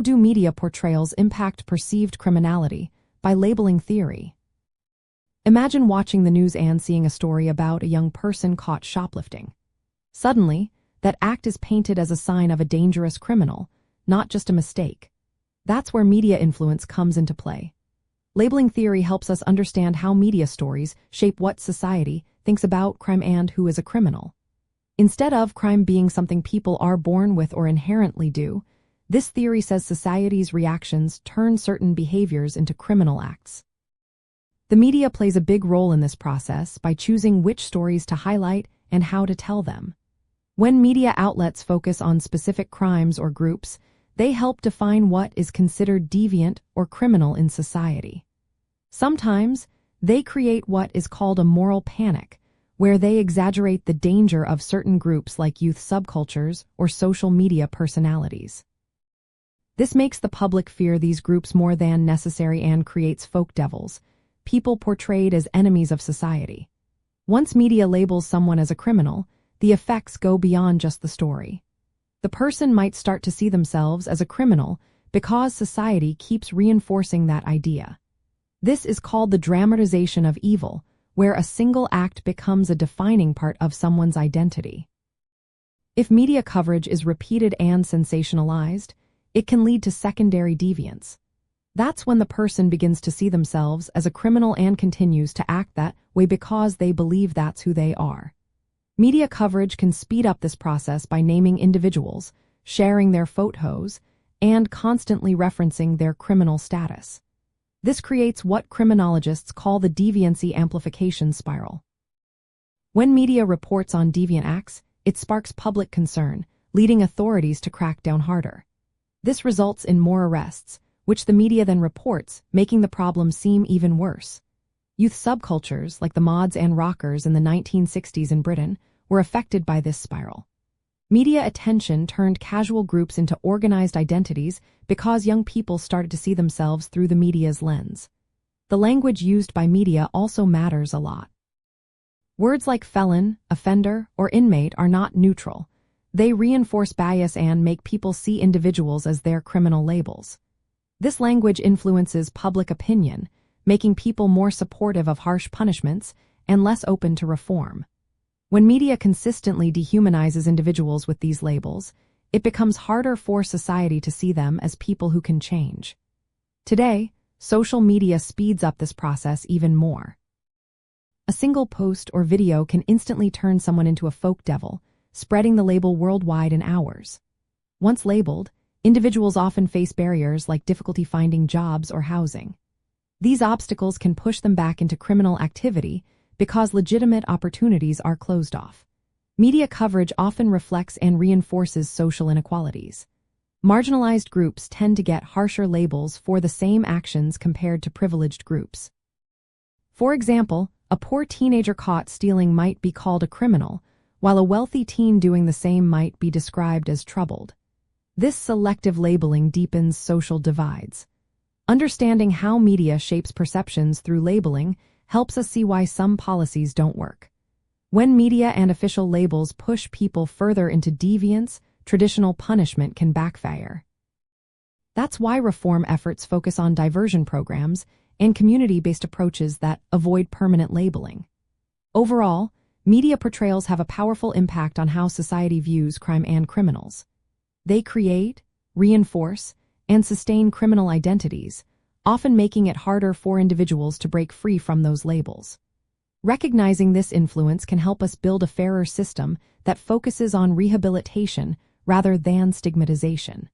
How do media portrayals impact perceived criminality? By labeling theory. Imagine watching the news and seeing a story about a young person caught shoplifting. Suddenly, that act is painted as a sign of a dangerous criminal, not just a mistake. That's where media influence comes into play. Labeling theory helps us understand how media stories shape what society thinks about crime and who is a criminal. Instead of crime being something people are born with or inherently do, this theory says society's reactions turn certain behaviors into criminal acts. The media plays a big role in this process by choosing which stories to highlight and how to tell them. When media outlets focus on specific crimes or groups, they help define what is considered deviant or criminal in society. Sometimes, they create what is called a moral panic, where they exaggerate the danger of certain groups like youth subcultures or social media personalities. This makes the public fear these groups more than necessary and creates folk devils, people portrayed as enemies of society. Once media labels someone as a criminal, the effects go beyond just the story. The person might start to see themselves as a criminal because society keeps reinforcing that idea. This is called the dramatization of evil, where a single act becomes a defining part of someone's identity. If media coverage is repeated and sensationalized, it can lead to secondary deviance. That's when the person begins to see themselves as a criminal and continues to act that way because they believe that's who they are. Media coverage can speed up this process by naming individuals, sharing their photos, and constantly referencing their criminal status. This creates what criminologists call the deviancy amplification spiral. When media reports on deviant acts, it sparks public concern, leading authorities to crack down harder. This results in more arrests, which the media then reports, making the problem seem even worse. Youth subcultures, like the mods and rockers in the 1960s in Britain, were affected by this spiral. Media attention turned casual groups into organized identities because young people started to see themselves through the media's lens. The language used by media also matters a lot. Words like felon, offender, or inmate are not neutral. They reinforce bias and make people see individuals as their criminal labels. This language influences public opinion, making people more supportive of harsh punishments and less open to reform. When media consistently dehumanizes individuals with these labels, it becomes harder for society to see them as people who can change. Today, social media speeds up this process even more. A single post or video can instantly turn someone into a folk devil, spreading the label worldwide in hours. Once labeled, individuals often face barriers like difficulty finding jobs or housing. These obstacles can push them back into criminal activity because legitimate opportunities are closed off. Media coverage often reflects and reinforces social inequalities. Marginalized groups tend to get harsher labels for the same actions compared to privileged groups. For example, a poor teenager caught stealing might be called a criminal, while a wealthy teen doing the same might be described as troubled. This selective labeling deepens social divides. Understanding how media shapes perceptions through labeling helps us see why some policies don't work. When media and official labels push people further into deviance, traditional punishment can backfire. That's why reform efforts focus on diversion programs and community-based approaches that avoid permanent labeling. Overall, media portrayals have a powerful impact on how society views crime and criminals. They create, reinforce, and sustain criminal identities, often making it harder for individuals to break free from those labels. Recognizing this influence can help us build a fairer system that focuses on rehabilitation rather than stigmatization.